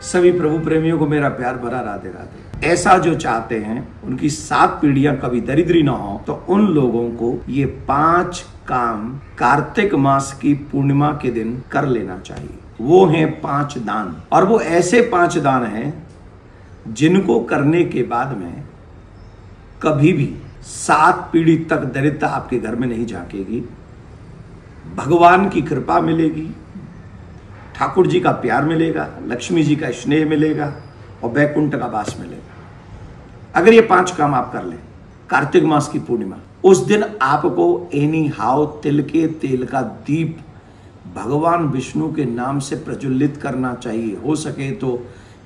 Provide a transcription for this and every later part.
सभी प्रभु प्रेमियों को मेरा प्यार भरा राधे राधे। ऐसा जो चाहते हैं उनकी 7 पीढ़ियां कभी दरिद्री ना हो, तो उन लोगों को ये 5 काम कार्तिक मास की पूर्णिमा के दिन कर लेना चाहिए। वो हैं 5 दान, और वो ऐसे 5 दान हैं जिनको करने के बाद में कभी भी 7 पीढ़ी तक दरिद्रता आपके घर में नहीं झांकेगी। भगवान की कृपा मिलेगी, ठाकुर जी का प्यार मिलेगा, लक्ष्मी जी का स्नेह मिलेगा और वैकुंठ का वास मिलेगा। अगर ये 5 काम आप कर लें कार्तिक मास की पूर्णिमा, उस दिन आपको एनी हाउ तिल के तेल का दीप भगवान विष्णु के नाम से प्रज्वलित करना चाहिए। हो सके तो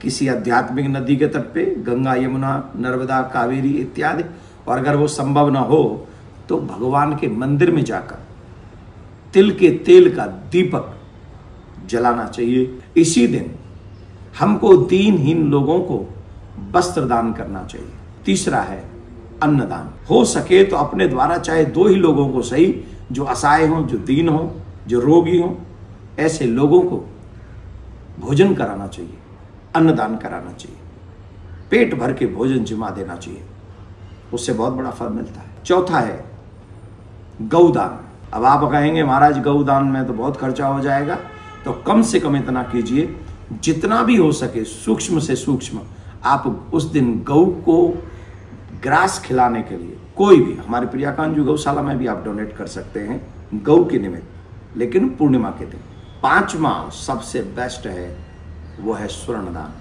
किसी आध्यात्मिक नदी के तट पे, गंगा, यमुना, नर्मदा, कावेरी इत्यादि, और अगर वो संभव ना हो तो भगवान के मंदिर में जाकर तिल के तेल का दीपक जलाना चाहिए। इसी दिन हमको दीनहीन लोगों को वस्त्र दान करना चाहिए। तीसरा है अन्नदान। हो सके तो अपने द्वारा चाहे 2 ही लोगों को सही, जो असहाय हो, जो दीन हो, जो रोगी हो, ऐसे लोगों को भोजन कराना चाहिए, अन्नदान कराना चाहिए। पेट भर के भोजन जिमा देना चाहिए, उससे बहुत बड़ा फल मिलता है। चौथा है गौदान। अब आप कहेंगे महाराज गौदान में तो बहुत खर्चा हो जाएगा, तो कम से कम इतना कीजिए, जितना भी हो सके सूक्ष्म से सूक्ष्म आप उस दिन गौ को ग्रास खिलाने के लिए, कोई भी, हमारे प्रियाकांजू गौशाला में भी आप डोनेट कर सकते हैं गौ के निमित्त, लेकिन पूर्णिमा के दिन। 5वां सबसे बेस्ट है, वो है स्वर्णदान।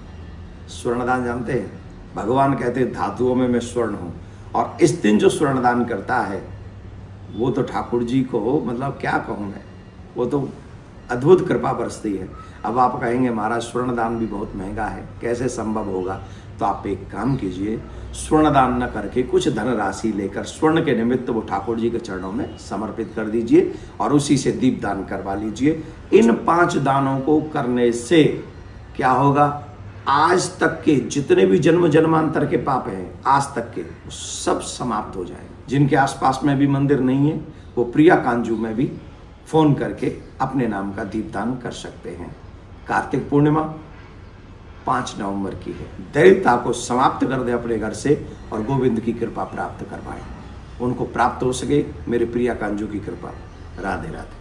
स्वर्णदान जानते हैं, भगवान कहते हैं धातुओं में मैं स्वर्ण हूं, और इस दिन जो स्वर्णदान करता है वो तो ठाकुर जी को, मतलब क्या कहूँ मैं, वो तो अद्भुत कृपा बरसती है। अब आप कहेंगे महाराज स्वर्णदान भी बहुत महंगा है, कैसे संभव होगा? तो आप एक काम कीजिए, स्वर्णदान न करके कुछ धनराशि लेकर स्वर्ण के निमित्त वो ठाकुर जी के चरणों में समर्पित कर दीजिए और उसी से दीप दान करवा लीजिए। इन 5 दानों को करने से क्या होगा? आज तक के जितने भी जन्म जन्मांतर के पाप हैं, आज तक के, सब समाप्त हो जाएंगे। जिनके आसपास में भी मंदिर नहीं है, वो प्रियाकांजू में भी फोन करके अपने नाम का दीपदान कर सकते हैं। कार्तिक पूर्णिमा 5 नवंबर की है। दरिद्रता को समाप्त कर दे अपने घर से और गोविंद की कृपा प्राप्त करवाएं। उनको प्राप्त हो सके मेरे प्रियाकांजू की कृपा। राधे राधे।